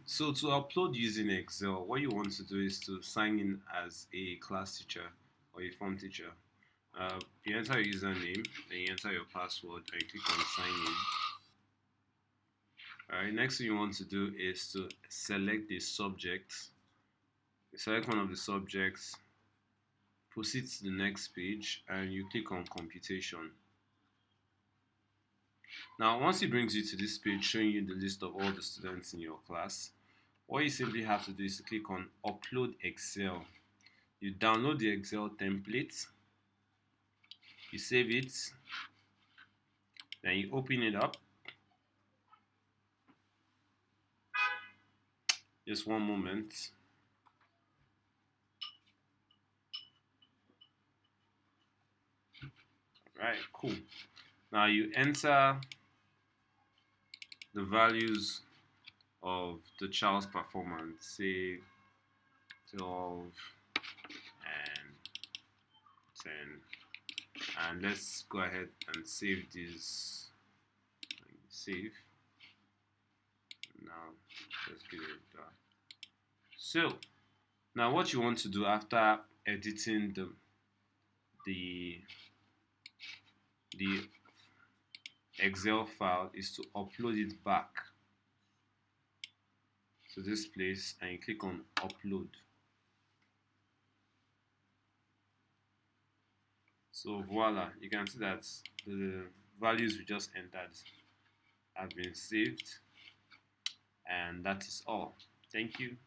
So to upload using Excel, what you want to do is to sign in as a class teacher or a form teacher. You enter your username, then you enter your password, and you click on sign in. Alright, next thing you want to do is to select the subject. Select one of the subjects, proceed to the next page, and you click on computation. Now, once it brings you to this page showing you the list of all the students in your class, what you simply have to do is to click on Upload Excel. You download the Excel template, you save it, then you open it up. Just one moment. Right, cool. Now you enter the values of the child's performance, say 12 and 10, and let's go ahead and save this. Save. Now let's give it that. So now what you want to do after editing the Excel file is to upload it back to this place, and you click on upload. So voila, you can see that the values we just entered have been saved, and that is all. Thank you.